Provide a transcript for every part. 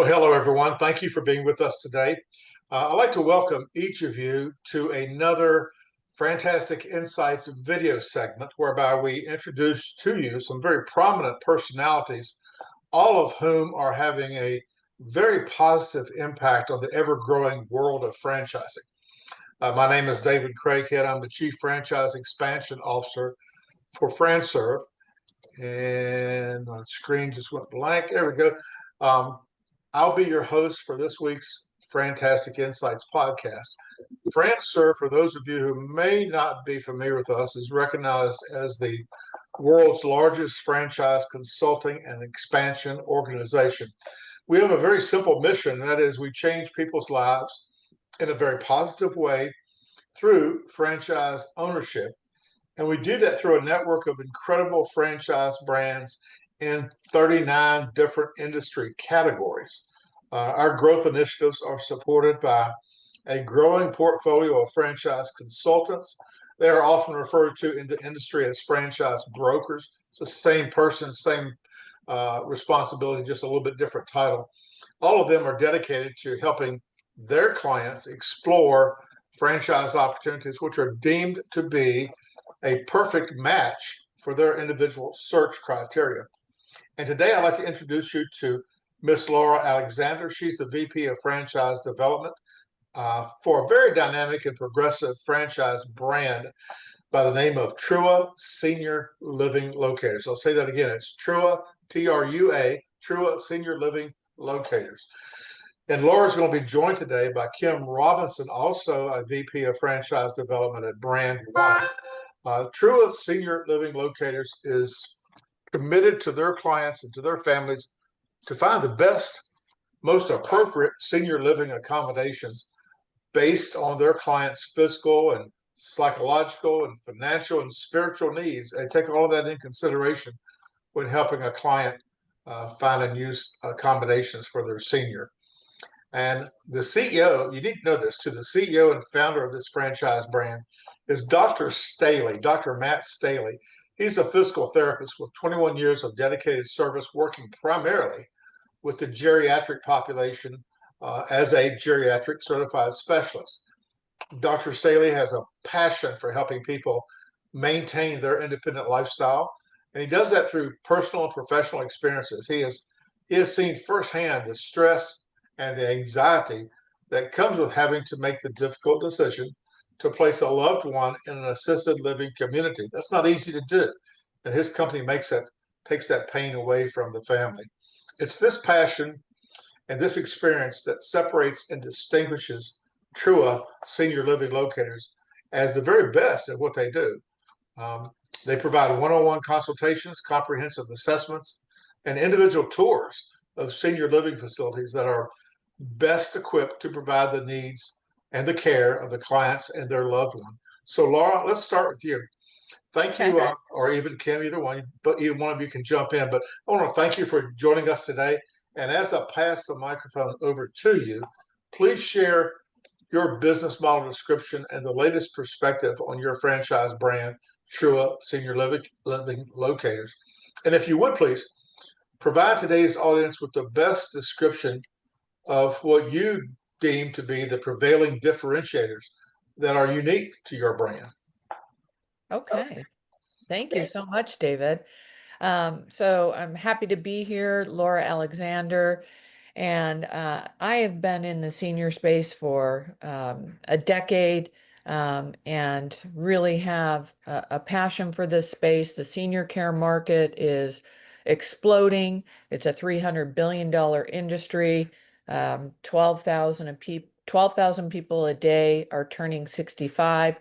Well, hello, everyone. Thank you for being with us today. I'd like to welcome each of you to another FranTastic InSights video segment whereby we introduce to you some very prominent personalities, all of whom are having a very positive impact on the ever-growing world of franchising. My name is David Craghead. I'm the Chief Franchise Expansion Officer for FranServe. And my screen just went blank. There we go. I'll be your host for this week's FranTastic InSights podcast. FranServe, for those of you who may not be familiar with us, is recognized as the world's largest franchise consulting and expansion organization. We have a very simple mission, that is, we change people's lives in a very positive way through franchise ownership. And we do that through a network of incredible franchise brands in 39 different industry categories. Our growth initiatives are supported by a growing portfolio of franchise consultants. They are often referred to in the industry as franchise brokers. It's the same person, same responsibility, just a little bit different title. All of them are dedicated to helping their clients explore franchise opportunities which are deemed to be a perfect match for their individual search criteria. And today I'd like to introduce you to Miss Laura Alexander. She's the VP of Franchise Development for a very dynamic and progressive franchise brand by the name of Trua Senior Living Locators. I'll say that again. It's Trua, T-R-U-A, Trua Senior Living Locators. And Laura's going to be joined today by Kim Robinson, also a VP of Franchise Development at Brand One. Trua Senior Living Locators is committed to their clients and to their families to find the best, most appropriate senior living accommodations based on their clients' physical and psychological and financial and spiritual needs. They take all of that in consideration when helping a client find and use accommodations for their senior. And the CEO, you need to know this too, the CEO and founder of this franchise brand is Dr. Staley, Dr. Matt Staley. He's a physical therapist with 21 years of dedicated service working primarily with the geriatric population as a geriatric certified specialist. Dr. Staley has a passion for helping people maintain their independent lifestyle, and he does that through personal and professional experiences. He has seen firsthand the stress and the anxiety that comes with having to make the difficult decision to place a loved one in an assisted living community. That's not easy to do. And his company takes that pain away from the family. It's this passion and this experience that separates and distinguishes Trua Senior Living Locators as the very best at what they do. They provide one-on-one consultations, comprehensive assessments, and individual tours of senior living facilities that are best equipped to provide the needs and the care of the clients and their loved one. So, Laura, let's start with you. Thank you, or even Kim, either one, but either one of you can jump in. But I want to thank you for joining us today. And as I pass the microphone over to you, please share your business model description and the latest perspective on your franchise brand, Trua Senior Living Locators. And if you would, please provide today's audience with the best description of what you deem to be the prevailing differentiators that are unique to your brand. Okay. Thank you so much, David. So I'm happy to be here, Laura Alexander, and I have been in the senior space for a decade and really have a passion for this space. The senior care market is exploding. It's a $300 billion industry. 12,000 people a day are turning 65.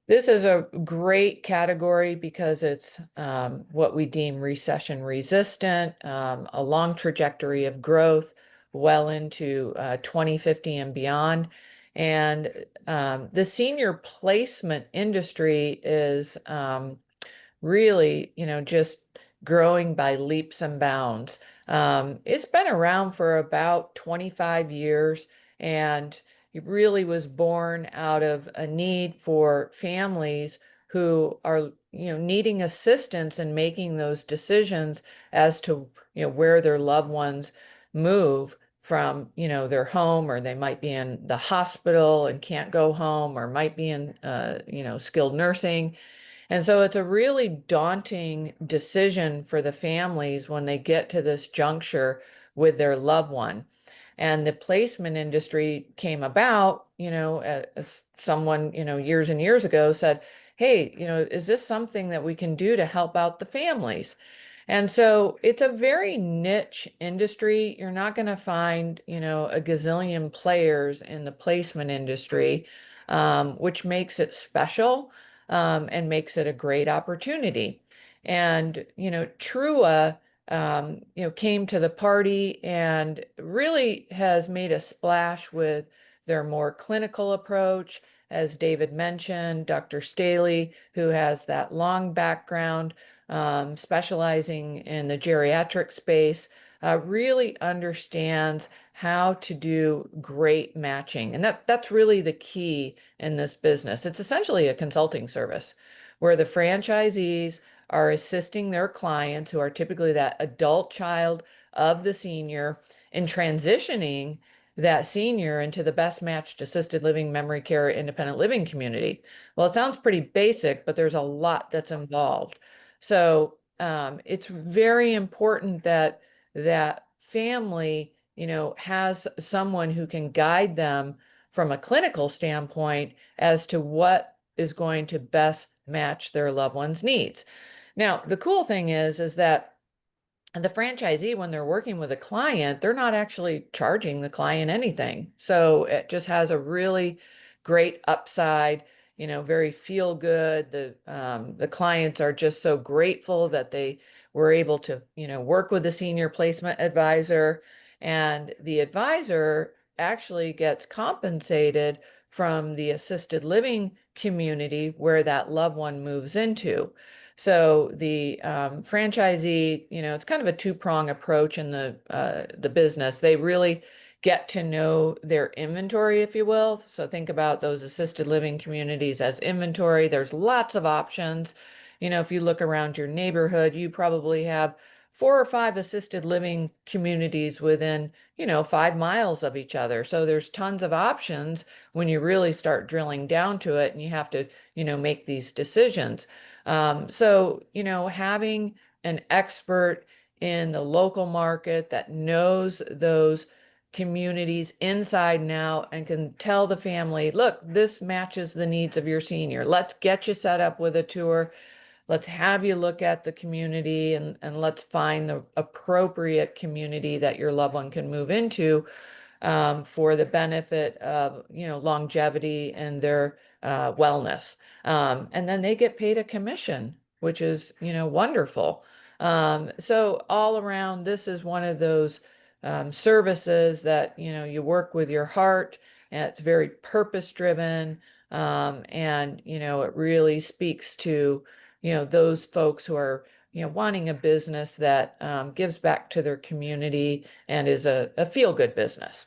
This is a great category because it's what we deem recession resistant, a long trajectory of growth well into 2050 and beyond. And the senior placement industry is really, just growing by leaps and bounds. It's been around for about 25 years, and it really was born out of a need for families who are, needing assistance in making those decisions as to, where their loved ones move from, their home, or they might be in the hospital and can't go home, or might be in, skilled nursing. And so it's a really daunting decision for the families when they get to this juncture with their loved one. And the placement industry came about, as someone, years and years ago said, hey, is this something that we can do to help out the families? And so it's a very niche industry. You're not going to find, a gazillion players in the placement industry, which makes it special, and makes it a great opportunity. And, Trua, came to the party and really has made a splash with their more clinical approach. As David mentioned, Dr. Staley, who has that long background, specializing in the geriatric space, really understands how to do great matching. And that's really the key in this business. It's essentially a consulting service where the franchisees are assisting their clients, who are typically that adult child of the senior, in transitioning that senior into the best matched assisted living, memory care, independent living community. Well, it sounds pretty basic, but there's a lot that's involved. So it's very important that that family, has someone who can guide them from a clinical standpoint as to what is going to best match their loved one's needs. Now, the cool thing is that the franchisee, when they're working with a client, they're not actually charging the client anything. So it just has a really great upside, very feel good. The clients are just so grateful that they were able to, work with a senior placement advisor, and the advisor actually gets compensated from the assisted living community where that loved one moves into. So the franchisee, it's kind of a two-prong approach in the business. They really get to know their inventory, if you will. So think about those assisted living communities as inventory. There's lots of options. If you look around your neighborhood, you probably have 4 or 5 assisted living communities within, 5 miles of each other. So there's tons of options when you really start drilling down to it, and you have to, make these decisions. So, having an expert in the local market that knows those communities inside and out and can tell the family, look, this matches the needs of your senior. Let's get you set up with a tour. Let's have you look at the community, and let's find the appropriate community that your loved one can move into, for the benefit of, longevity and their wellness. And then they get paid a commission, which is, wonderful. So all around, this is one of those services that, you work with your heart, and it's very purpose driven. And, it really speaks to, those folks who are, wanting a business that gives back to their community and is a feel-good business.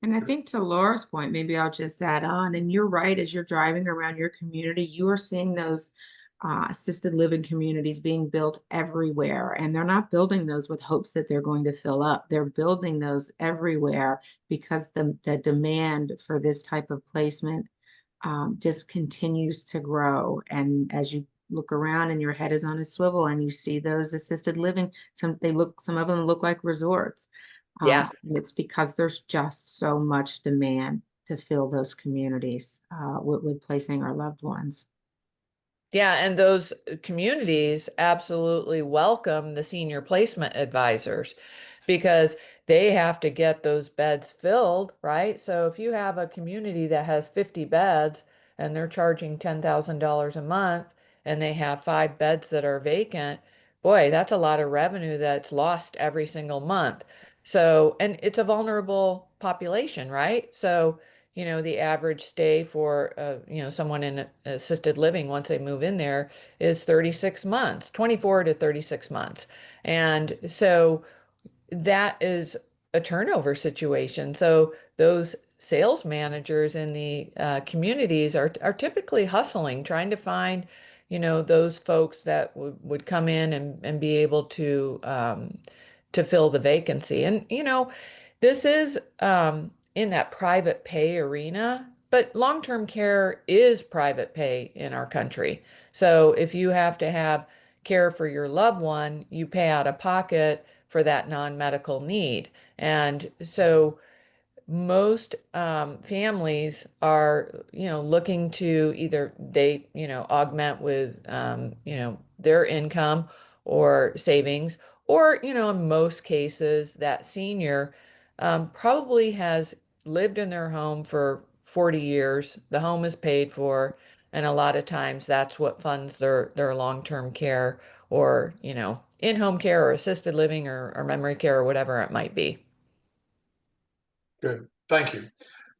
And I think to Laura's point, maybe I'll just add on, and you're right, as you're driving around your community, you are seeing those assisted living communities being built everywhere. And they're not building those with hopes that they're going to fill up. They're building those everywhere because the demand for this type of placement just continues to grow. And as you look around and your head is on a swivel and you see those assisted living, some of them look like resorts. Yeah. And it's because there's just so much demand to fill those communities with placing our loved ones. Yeah, and those communities absolutely welcome the senior placement advisors, because they have to get those beds filled, right? So if you have a community that has 50 beds and they're charging $10,000 a month, and they have 5 beds that are vacant, boy, that's a lot of revenue that's lost every single month. So, and it's a vulnerable population, right? So, the average stay for, someone in assisted living once they move in there is 36 months, 24 to 36 months. And so that is a turnover situation. So those sales managers in the communities are typically hustling, trying to find, those folks that would come in and be able to fill the vacancy. And, This is in that private pay arena, but long-term care is private pay in our country. So if you have to have care for your loved one, you pay out of pocket for that non-medical need. And so most families are, looking to either they, augment with, their income or savings, or, in most cases, that senior probably has lived in their home for 40 years. The home is paid for, and a lot of times that's what funds their long-term care or, in-home care or assisted living or memory care or whatever it might be. Good. Thank you.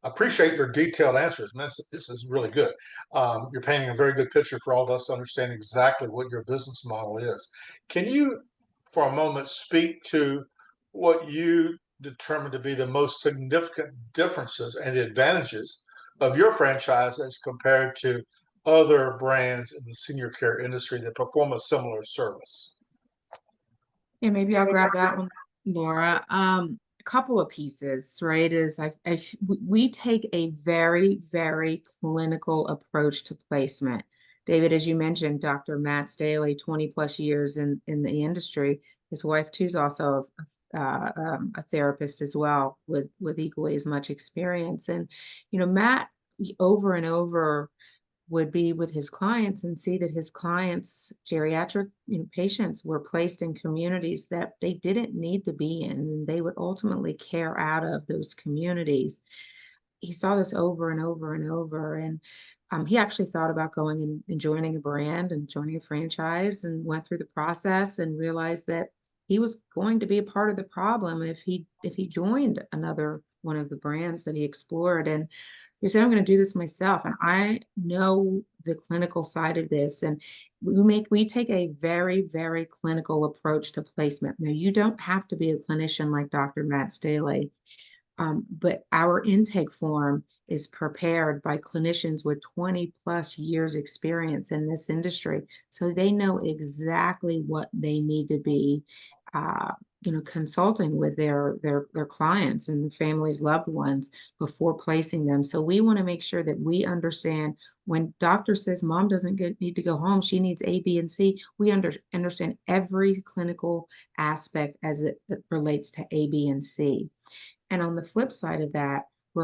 I appreciate your detailed answers. Man, this is really good. You're painting a very good picture for all of us to understand exactly what your business model is. Can you, for a moment, speak to what you determine to be the most significant differences and the advantages of your franchise as compared to other brands in the senior care industry that perform a similar service? Yeah, maybe I'll grab that one, Laura. A couple of pieces, right? We take a very, very clinical approach to placement. David, as you mentioned, Dr. Matt Staley, 20 plus years in the industry. His wife too is also a therapist as well with equally as much experience. And, Matt over and over would be with his clients and see that his clients, geriatric, patients, were placed in communities that they didn't need to be in, and they would ultimately care out of those communities. He saw this over and over and over, and he actually thought about going and joining a brand and joining a franchise, and went through the process and realized that he was going to be a part of the problem if he joined another one of the brands that he explored. And he said, I'm going to do this myself. And I know the clinical side of this. And we take a very, very clinical approach to placement. Now, you don't have to be a clinician like Dr. Matt Staley, but our intake form is prepared by clinicians with 20 plus years experience in this industry. So they know exactly what they need to be, consulting with their clients and the family's loved ones before placing them. So we want to make sure that we understand when doctor says mom doesn't need to go home, she needs A, B, and C. We understand every clinical aspect as it relates to A, B, and C. And on the flip side of that, we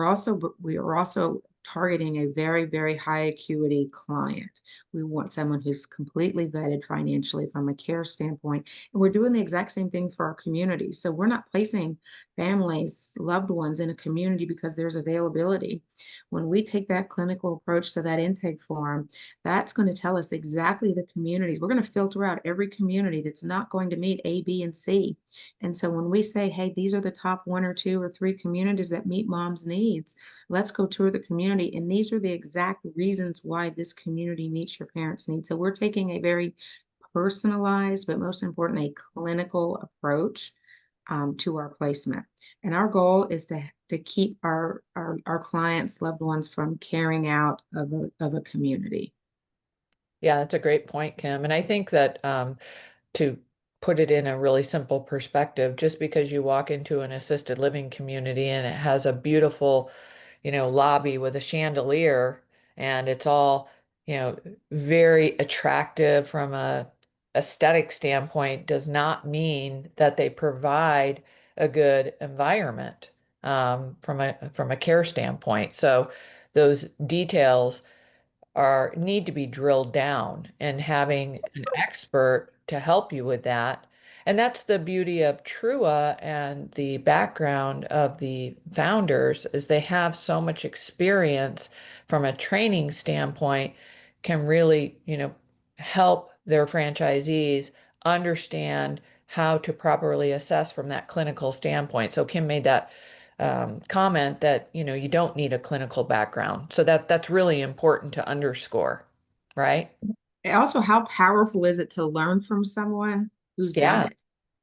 are also targeting a very, very high acuity client. We want someone who's completely vetted financially from a care standpoint. And we're doing the exact same thing for our community. So we're not placing families, loved ones in a community because there's availability. When we take that clinical approach to that intake form, that's going to tell us exactly the communities. We're going to filter out every community that's not going to meet A, B, and C. And so when we say, hey, these are the top 1 or 2 or 3 communities that meet mom's needs, let's go tour the community. And these are the exact reasons why this community meets your parents' needs. So we're taking a very personalized, but most important, a clinical approach to our placement. And our goal is to keep our clients, loved ones from carrying out of a community. Yeah, that's a great point, Kim. And I think that to put it in a really simple perspective, just because you walk into an assisted living community and it has a beautiful, lobby with a chandelier and it's all, very attractive from a aesthetic standpoint does not mean that they provide a good environment from a care standpoint. So those details need to be drilled down, and having an expert to help you with that. And that's the beauty of Trua and the background of the founders is they have so much experience from a training standpoint, can really, help their franchisees understand how to properly assess from that clinical standpoint. So Kim made that comment that you don't need a clinical background, so that's really important to underscore, right? And also, how powerful is it to learn from someone who's done Yeah, it,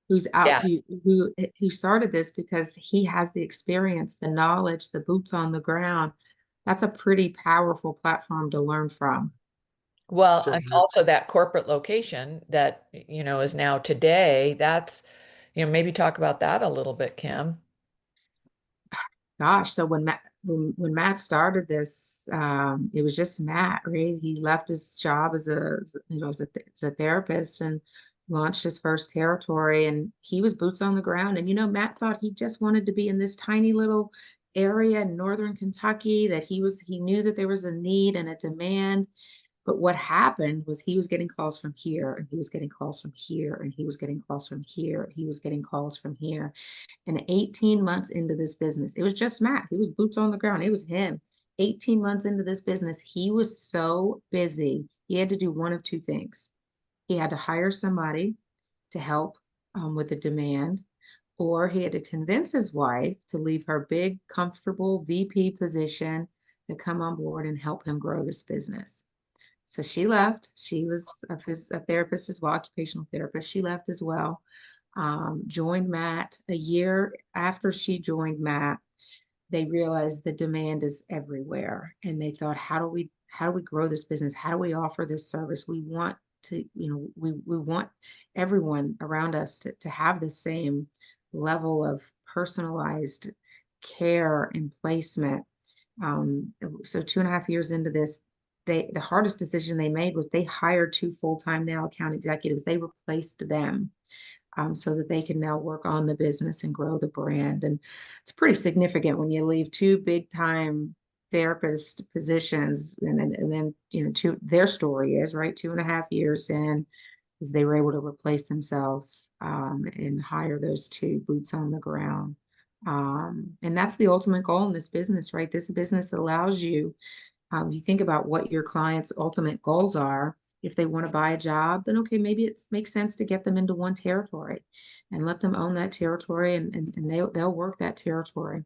who's out, yeah. who started this because he has the experience, the knowledge, the boots on the ground. That's a pretty powerful platform to learn from. Well, and Certainly is. also that corporate location that is now today, that's maybe talk about that a little bit, Kim. Gosh, so when Matt started this, it was just Matt, right? He left his job as as a therapist and launched his first territory, and he was boots on the ground. And Matt thought he just wanted to be in this tiny little area in northern Kentucky, that he knew that there was a need and a demand. But what happened was he was getting calls from here, and he was getting calls from here, and he was getting calls from here, and he was getting calls from here. And 18 months into this business, it was just Matt. He was boots on the ground. It was him. 18 months into this business, he was so busy. He had to do one of two things. He had to hire somebody to help with the demand, or he had to convince his wife to leave her big, comfortable VP position to come on board and help him grow this business. So she left. She was a therapist as well, occupational therapist. She left as well. Joined Matt. A year after she joined Matt, they realized the demand is everywhere, and they thought, how do we grow this business? How do we offer this service? We want to, we want everyone around us to have the same level of personalized care and placement. So 2.5 years into this, the hardest decision they made was they hired 2 full-time now account executives. They replaced them so that they can now work on the business and grow the brand. And it's pretty significant when you leave 2 big-time therapist positions, and then their story is right 2.5 years in, is they were able to replace themselves and hire those 2 boots on the ground. And that's the ultimate goal in this business, right? This business allows you. You think about what your clients' ultimate goals are. If they want to buy a job, then okay, maybe it makes sense to get them into one territory and let them own that territory, and they'll work that territory.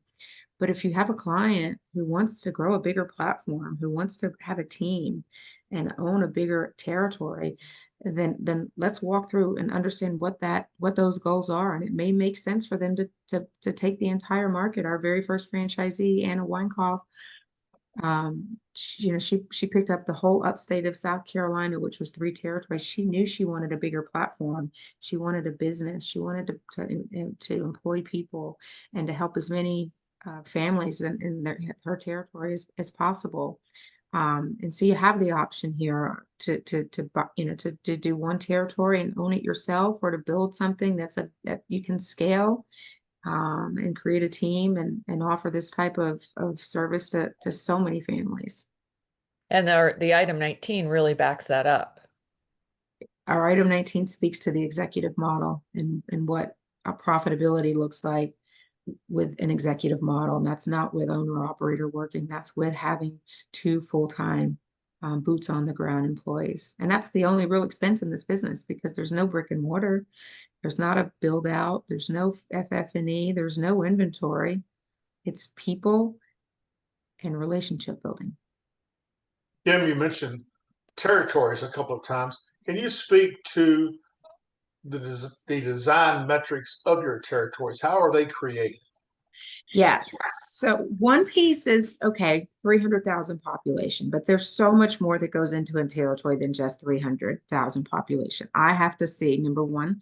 But if you have a client who wants to grow a bigger platform, who wants to have a team and own a bigger territory, then let's walk through and understand what those goals are. And it may make sense for them to take the entire market. Our very first franchisee, Anna Weinkauf, she picked up the whole upstate of South Carolina, which was 3 territories. She knew she wanted a bigger platform. She wanted a business. She wanted to employ people and to help as many families in her territory as possible. And so you have the option here to do one territory and own it yourself, or to build something that you can scale and create a team and offer this type of service to so many families. And the item 19 really backs that up. Our item 19 speaks to the executive model and what a profitability looks like with an executive model. And that's not with owner operator working. That's with having 2 full-time boots on the ground employees. And that's the only real expense in this business, because there's no brick and mortar. There's not a build out. There's no FF&E. There's no inventory. It's people and relationship building. Kim, you mentioned territories a couple of times. Can you speak to the design metrics of your territories? How are they created? Yes. So one piece is, okay, 300,000 population, but there's so much more that goes into a territory than just 300,000 population. I have to see, number one,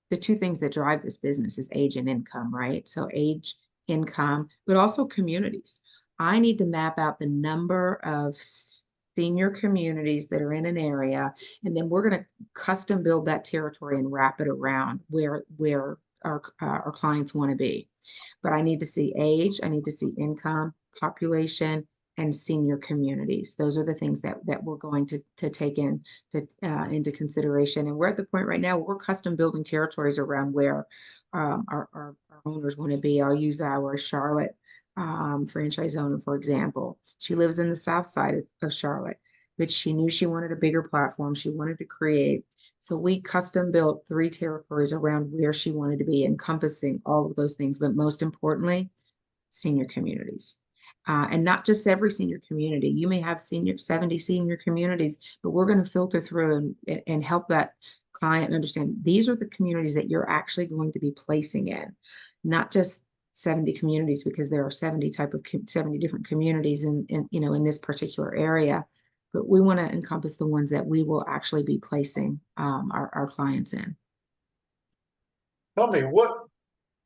the 2 things that drive this business is age and income, right? So age, income, but also communities. I need to map out the number of senior communities that are in an area, and then we're going to custom build that territory and wrap it around where our clients want to be. But I need to see age, I need to see income, population, and senior communities. Those are the things that we're going to take into consideration. And we're at the point right now where we're custom building territories around where our owners want to be. I'll use our Charlotte franchise owner, for example. She lives in the south side of Charlotte, but she knew she wanted a bigger platform. She wanted to create. So we custom built 3 territories around where she wanted to be, encompassing all of those things, but most importantly, senior communities. And not just every senior community. You may have 70 senior communities, but we're going to filter through and help that client understand these are the communities that you're actually going to be placing in, not just 70 communities, because there are 70 different communities in this particular area. But we want to encompass the ones that we will actually be placing our clients in. Tell me, what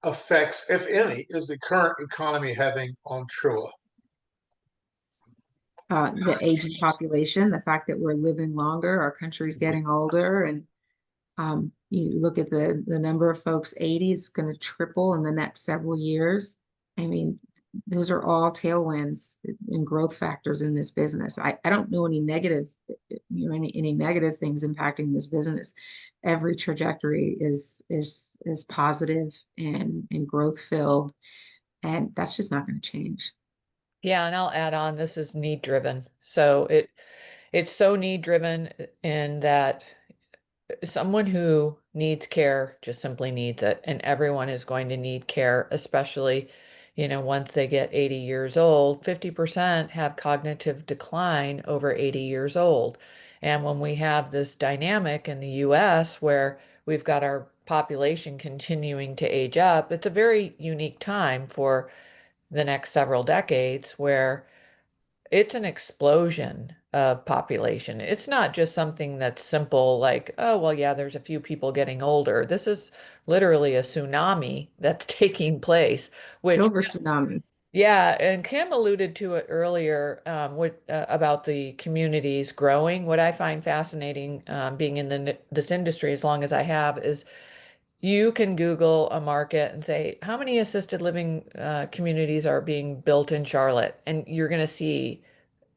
effects, if any, is the current economy having on Trua? The aging population, the fact that we're living longer, our country's getting older, and you look at the number of folks 80 is going to triple in the next several years. I mean, those are all tailwinds and growth factors in this business. I don't know any negative, any negative things impacting this business. Every trajectory is positive and growth filled, and that's just not going to change. Yeah, and I'll add on, this is need driven. So it's so need driven in that someone who needs care just simply needs it, and everyone is going to need care, especially, once they get 80 years old. 50% have cognitive decline over 80 years old. And when we have this dynamic in the US where we've got our population continuing to age up, it's a very unique time for the next several decades where it's an explosion of population. It's not just something that's simple like, oh, well, yeah, there's a few people getting older. This is literally a tsunami that's taking place, which, Silver tsunami. yeah, and Kim alluded to it earlier about the communities growing. What I find fascinating, being in this industry as long as I have, is you can Google a market and say, how many assisted living communities are being built in Charlotte? And you're going to see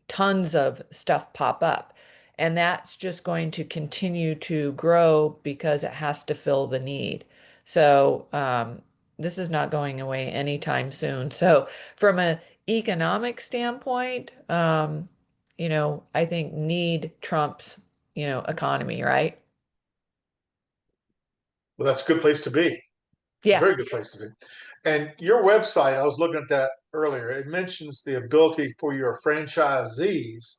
tons of stuff pop up. And that's just going to continue to grow because it has to fill the need. So this is not going away anytime soon. So from an economic standpoint, I think need trumps, economy, right? Well, that's a good place to be. Yeah. Very good place to be. And your website, I was looking at that earlier. It mentions the ability for your franchisees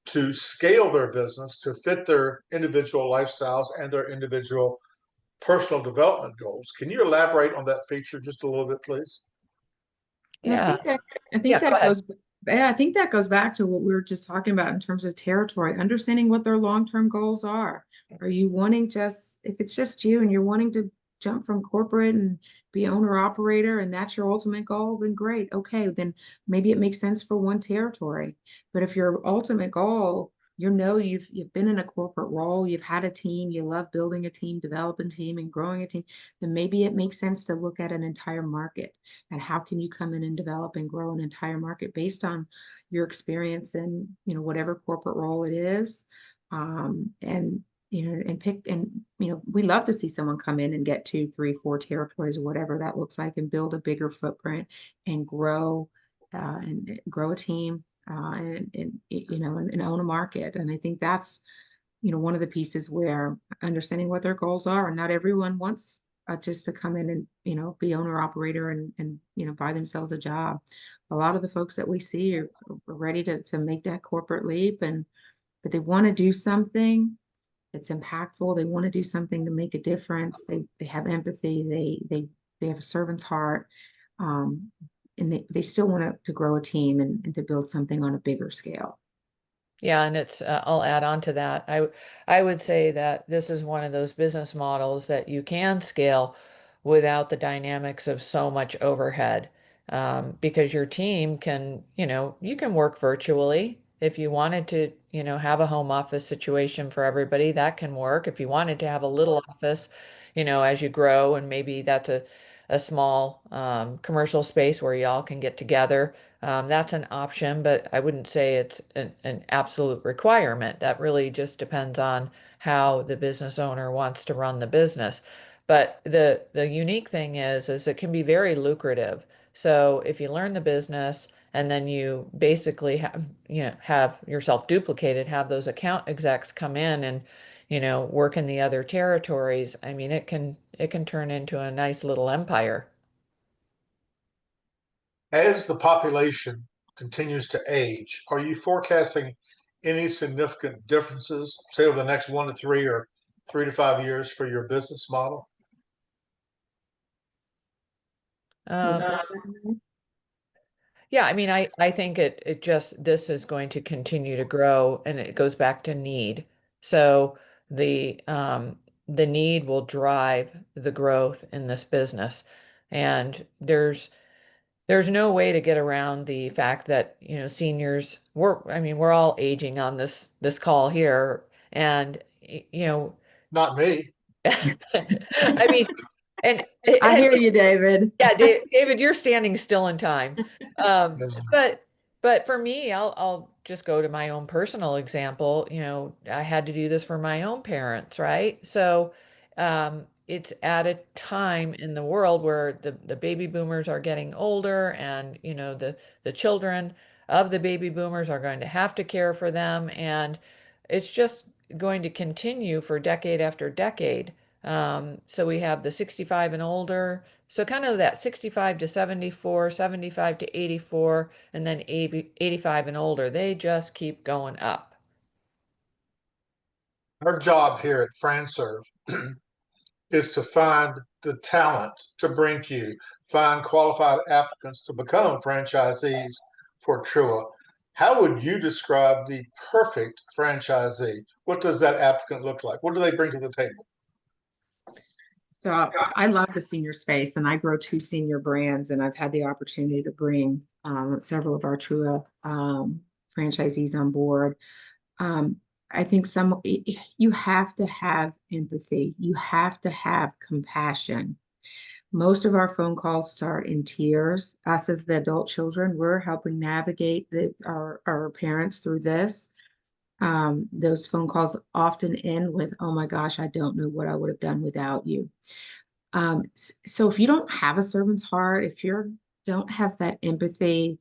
to scale their business to fit their individual lifestyles and their individual personal development goals. Can you elaborate on that feature just a little bit, please? And Yeah. I think Yeah, go that ahead. goes yeah, I think that goes back to what we were just talking about in terms of territory, understanding what their long-term goals are. Are you wanting just, if it's just you and you're wanting to jump from corporate and be owner operator and that's your ultimate goal, then great. Okay, then maybe it makes sense for one territory. But if your ultimate goal, you've been in a corporate role, you've had a team, you love building a team, developing a team, and growing a team, then maybe it makes sense to look at an entire market and how can you come in and develop and grow an entire market based on your experience in whatever corporate role it is. And and pick, and we love to see someone come in and get 2, 3, 4 territories or whatever that looks like, and build a bigger footprint and grow a team, and own a market. And I think that's one of the pieces where understanding what their goals are, and not everyone wants just to come in and be owner operator and buy themselves a job. A lot of the folks that we see are ready to make that corporate leap, but they want to do something that's impactful. They want to do something to make a difference. They have empathy. They have a servant's heart, and they still want to grow a team and to build something on a bigger scale. Yeah, and I'll add on to that. I would say that this is one of those business models that you can scale without the dynamics of so much overhead. Because your team can, you can work virtually. If you wanted to, have a home office situation for everybody, that can work. If you wanted to have a little office, as you grow, and maybe that's a small commercial space where y'all can get together. That's an option, but I wouldn't say it's an absolute requirement. That really just depends on how the business owner wants to run the business. But the unique thing is it can be very lucrative. So if you learn the business and then you basically have yourself duplicated, have those account execs come in and work in the other territories. I mean, it can turn into a nice little empire. As the population continues to age, are you forecasting any significant differences, say over the next 1 to 3 or 3 to 5 years for your business model? Um, Yeah, I mean, I think it just this is going to continue to grow, and it goes back to need. So the need will drive the growth in this business. And there's no way to get around the fact that, seniors, we're all aging on this call here. And, Not me. I mean, and, I and hear you, David. yeah, David, you're standing still in time. Um, but for me, I'll just go to my own personal example. I had to do this for my own parents, right? So it's at a time in the world where the baby boomers are getting older, and the children of the baby boomers are going to have to care for them, and it's just going to continue for decade after decade. So we have the 65 and older. So kind of that 65 to 74, 75 to 84, and then 85 and older. They just keep going up. Our job here at FranServe is to find the talent to bring to you, find qualified applicants to become franchisees for Trua. How would you describe the perfect franchisee? What does that applicant look like? What do they bring to the table? So I love the senior space, and I grow 2 senior brands, and I've had the opportunity to bring several of our Trua franchisees on board. Um, I think you have to have empathy. You have to have compassion. Most of our phone calls start in tears. Us as the adult children, we're helping navigate our parents through this. Those phone calls often end with, "Oh my gosh, I don't know what I would have done without you." So if you don't have a servant's heart, if you don't have that empathy,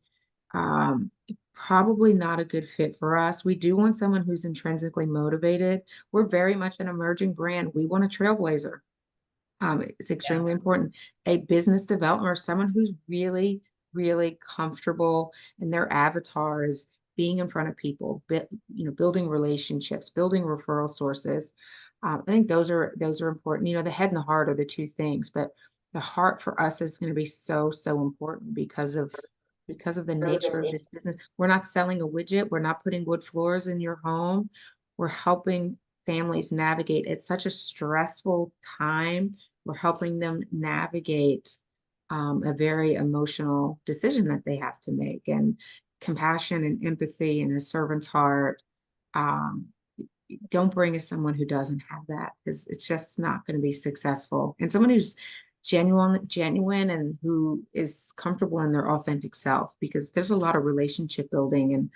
probably not a good fit for us. We do want someone who's intrinsically motivated. We're very much an emerging brand. We want a trailblazer. It's extremely important. A business developer, someone who's really, really comfortable, and their avatar is being in front of people, building relationships, building referral sources. I think those are important. The head and the heart are the 2 things, but the heart for us is going to be so, so important because of the nature of this business. We're not selling a widget. We're not putting wood floors in your home. We're helping families navigate. It's such a stressful time. We're helping them navigate a very emotional decision that they have to make, and compassion and empathy and a servant's heart. Don't bring us someone who doesn't have that, because it's just not going to be successful. And someone who's genuine and who is comfortable in their authentic self, because there's a lot of relationship building,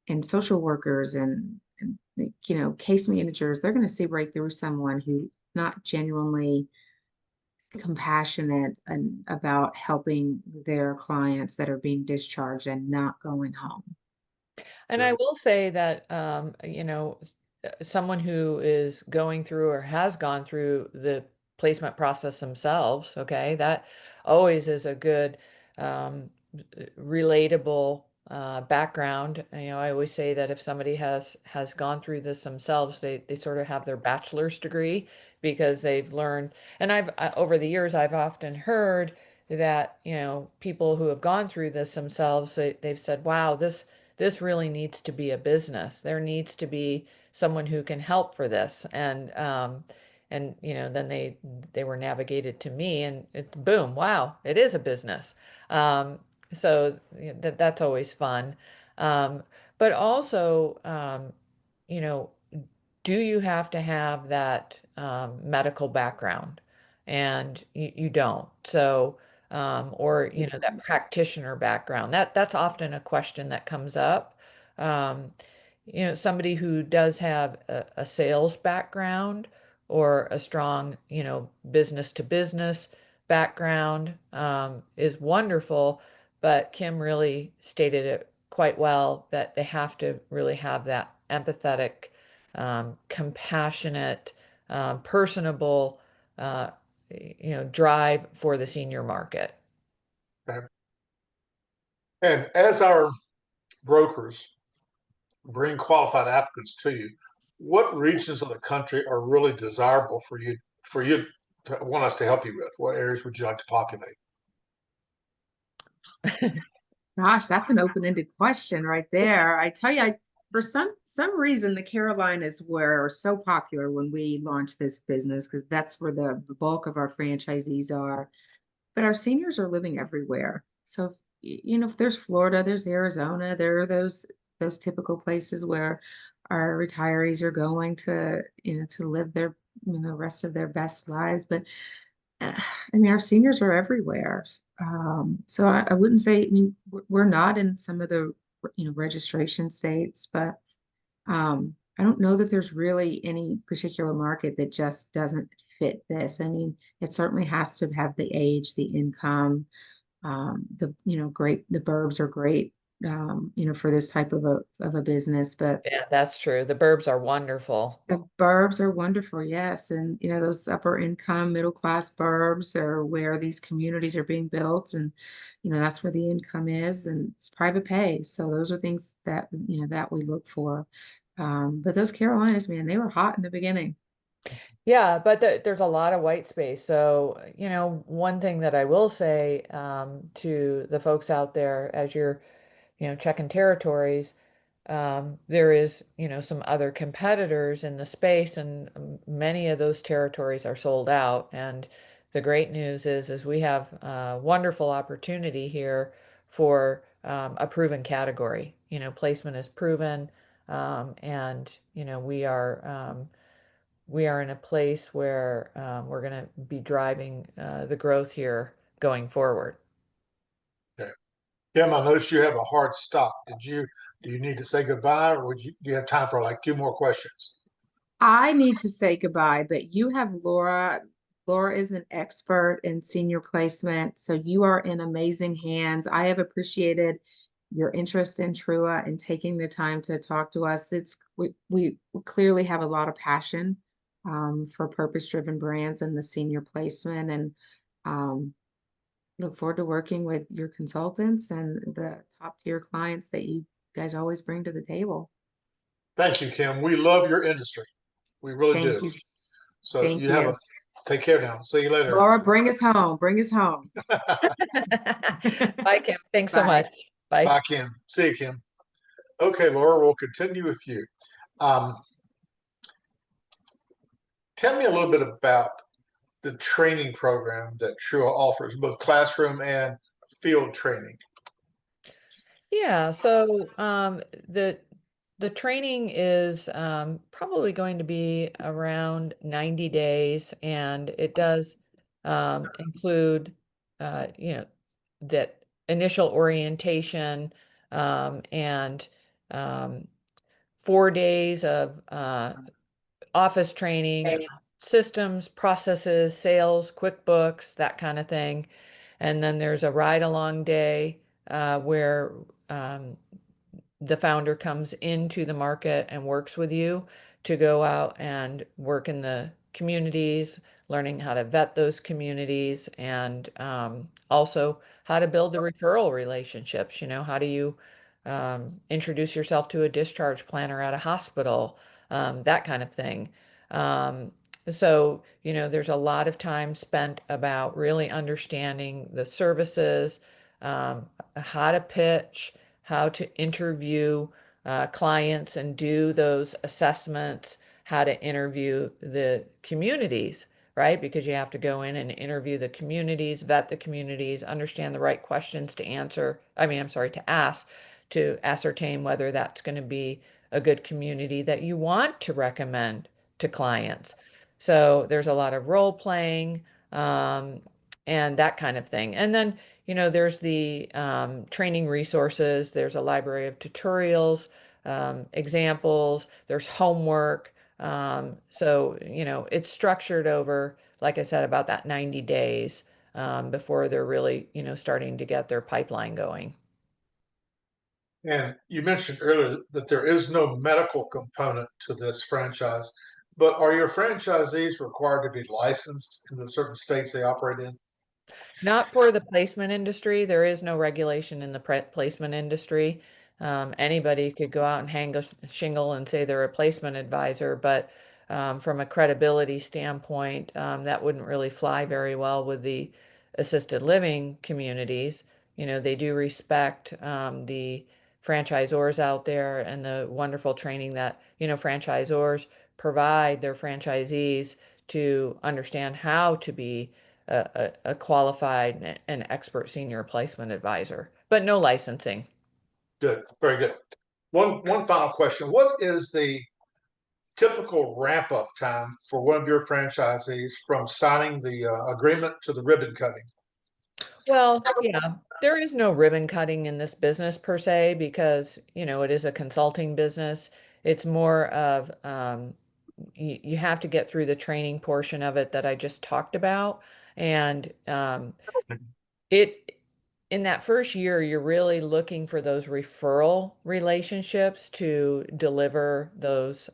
and social workers and case managers, they're going to see right through someone who not genuinely compassionate and about helping their clients that are being discharged and not going home. And I will say that, someone who is going through or has gone through the placement process themselves, okay, that always is a good, relatable background. I always say that if somebody has gone through this themselves, they sort of have their bachelor's degree, because they've learned. And I've over the years, I've often heard that, people who have gone through this themselves, they've said, wow, this really needs to be a business. There needs to be someone who can help for this. And then they were navigated to me, and boom, wow, it is a business. So that's always fun. Um, but also, you know, do you have to have that medical background? And you don't. So, or that practitioner background. That's often a question that comes up. Um, somebody who does have a sales background, or a strong, business to business background, is wonderful. But Kim really stated it quite well, that they have to really have that empathetic, compassionate, personable, drive for the senior market. Okay. And as our brokers bring qualified applicants to you, what regions of the country are really desirable for you to want us to help you with? What areas would you like to populate? Gosh, that's an open-ended question right there. I tell you, for some reason, the Carolinas were so popular when we launched this business, because that's where the bulk of our franchisees are. but our seniors are living everywhere. So, if there's Florida, there's Arizona, there are those typical places where our retirees are going to, to live their, rest of their best lives. But I mean, our seniors are everywhere. So I wouldn't say, I mean, we're not in some of the, registration states, but I don't know that there's really any particular market that just doesn't fit this. I mean, it certainly has to have the age, the income, the burbs are great, for this type of a business, but Yeah, that's true. The burbs are wonderful. the burbs are wonderful, yes. And those upper income, middle class burbs are where these communities are being built, and that's where the income is, and it's private pay. So those are things that that we look for. But those Carolinas, man, they were hot in the beginning. Yeah, but there's a lot of white space. So, one thing that I will say to the folks out there as you're, checking territories, there is, some other competitors in the space, and many of those territories are sold out. And the great news is we have a wonderful opportunity here for a proven category. Placement is proven, and we are in a place where we're going to be driving the growth here going forward. Okay. Kim, I noticed you have a hard stop. Do you need to say goodbye, or do you have time for like two more questions? I need to say goodbye, but you have Laura. Laura is an expert in senior placement, so you are in amazing hands. I have appreciated your interest in Trua and taking the time to talk to us. We clearly have a lot of passion for purpose-driven brands and the senior placement, and um, look forward to working with your consultants and the top-tier clients that you guys always bring to the table. Thank you, Kim. We love your industry. We really Thank do. you. So Thank you have you. a take care now. See you later. Laura, bring us home. Bring us home. Bye, Kim. Thanks so Bye. much. Bye. Bye, Kim. See you, Kim. Okay, Laura, we'll continue with you. Um, Tell me a little bit about the training program that Trua offers, both classroom and field training. Yeah, so the training is probably going to be around 90 days, and it does include that initial orientation and um, 4 days of office training, systems, processes, sales, QuickBooks, that kind of thing. And then there's a ride along day where um, the founder comes into the market and works with you to go out and work in the communities, learning how to vet those communities, and also how to build the referral relationships. How do you introduce yourself to a discharge planner at a hospital, that kind of thing. Um, so, there's a lot of time spent about really understanding the services, how to pitch, how to interview clients and do those assessments, how to interview the communities, right? Because you have to go in and interview the communities, vet the communities, understand the right questions to answer. I mean, I'm sorry, to ask to ascertain whether that's going to be a good community that you want to recommend to clients. So there's a lot of role playing and that kind of thing. And then, there's the training resources, there's a library of tutorials, examples, there's homework. So, it's structured over, like I said, about that 90 days before they're really, starting to get their pipeline going. And you mentioned earlier that there is no medical component to this franchise, but are your franchisees required to be licensed in the certain states they operate in? Not for the placement industry. There is no regulation in the placement industry. Anybody could go out and hang a shingle and say they're a placement advisor, but from a credibility standpoint, that wouldn't really fly very well with the assisted living communities. They do respect the franchisors out there and the wonderful training that, franchisors provide their franchisees to understand how to be a qualified and expert senior placement advisor, but no licensing. Good, very good. One final question. What is the typical ramp up time for one of your franchisees from signing the agreement to the ribbon cutting? Well, yeah, there is no ribbon cutting in this business per se because, it is a consulting business. It's more of you have to get through the training portion of it that I just talked about. And it in that first year, you're really looking for those referral relationships to deliver those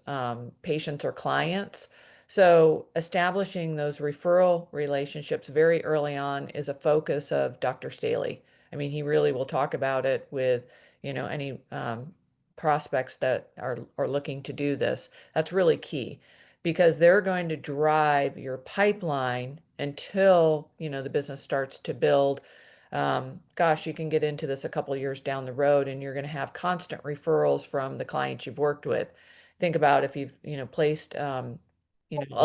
patients or clients. So establishing those referral relationships very early on is a focus of Dr. Staley. I mean, he really will talk about it with, any prospects that are looking to do this. That's really key because they're going to drive your pipeline until, the business starts to build. Gosh, you can get into this a couple of years down the road and you're going to have constant referrals from the clients you've worked with. Think about if you've, placed, a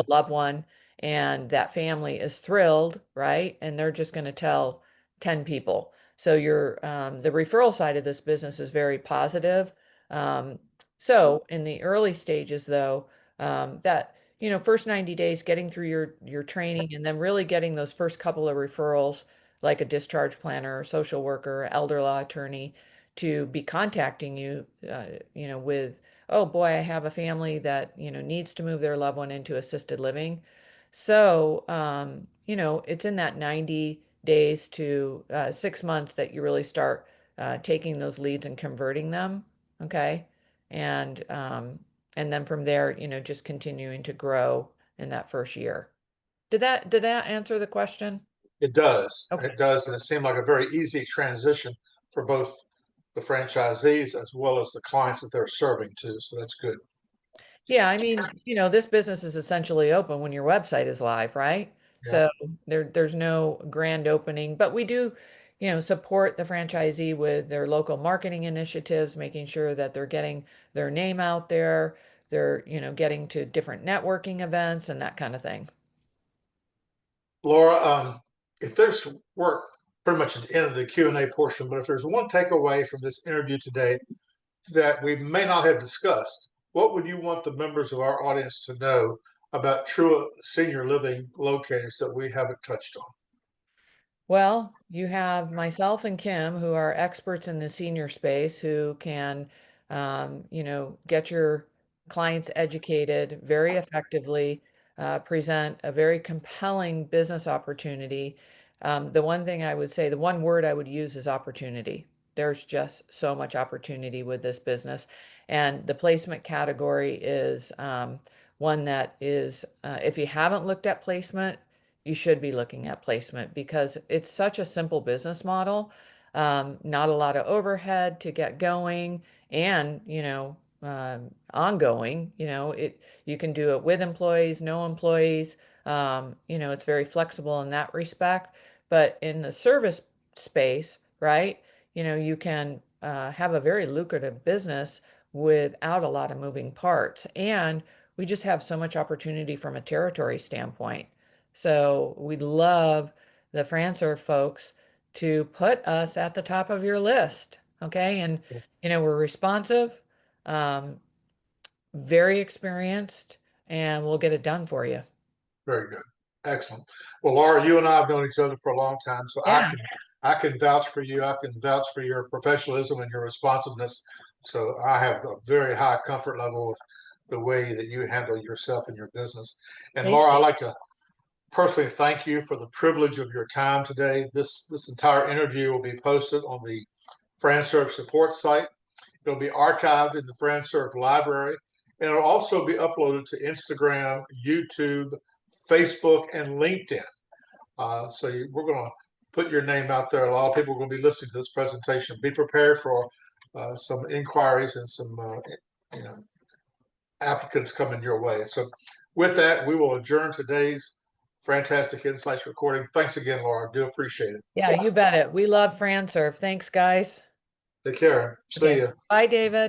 loved one and that family is thrilled, right? And they're just going to tell 10 people. So the referral side of this business is very positive. So in the early stages though, that, first 90 days getting through your training and then really getting those first couple of referrals like a discharge planner, social worker, elder law attorney, to be contacting you, with, oh boy, I have a family that, needs to move their loved one into assisted living. So, it's in that 90 days to 6 months that you really start taking those leads and converting them. Okay. And then from there, just continuing to grow in that first year. Did that answer the question? It does. Okay. It does. And it seemed like a very easy transition for both the franchisees as well as the clients that they're serving to. So that's good. Yeah, I mean, this business is essentially open when your website is live, right? Yeah. So there's no grand opening, but we do, support the franchisee with their local marketing initiatives, making sure that they're getting their name out there, they're, getting to different networking events and that kind of thing. Laura, if there's work pretty much at the end of the Q&A portion, but if there's one takeaway from this interview today that we may not have discussed, what would you want the members of our audience to know about Trua Senior Living Locators that we haven't touched on? Well, you have myself and Kim, who are experts in the senior space, who can, get your clients educated very effectively, present a very compelling business opportunity. The one thing I would say, the one word I would use is opportunity. There's just so much opportunity with this business. And the placement category is one that is, if you haven't looked at placement, you should be looking at placement because it's such a simple business model. Not a lot of overhead to get going and, ongoing, you can do it with employees, no employees. It's very flexible in that respect. But in the service space, right, you can have a very lucrative business without a lot of moving parts. And we just have so much opportunity from a territory standpoint. So we'd love the FranServe folks to put us at the top of your list. Okay. And, we're responsive, very experienced, and we'll get it done for you. Very good. Excellent. Well, Laura, you and I have known each other for a long time, so Yeah. I can vouch for you. I can vouch for your professionalism and your responsiveness. So I have a very high comfort level with the way that you handle yourself and your business. And Thank Laura, I'd you. like to personally thank you for the privilege of your time today. This entire interview will be posted on the FranServe support site. It'll be archived in the FranServe library, and it'll also be uploaded to Instagram, YouTube, Facebook, and LinkedIn. We're going to put your name out there. A lot of people are going to be listening to this presentation. Be prepared for some inquiries and some applicants coming your way. So with that, we will adjourn today's FranTastic InSights recording. Thanks again, Laura. I do appreciate it. Yeah, you bet it. We love FranServe. Thanks, guys. Take care. See Okay. you. Bye, David.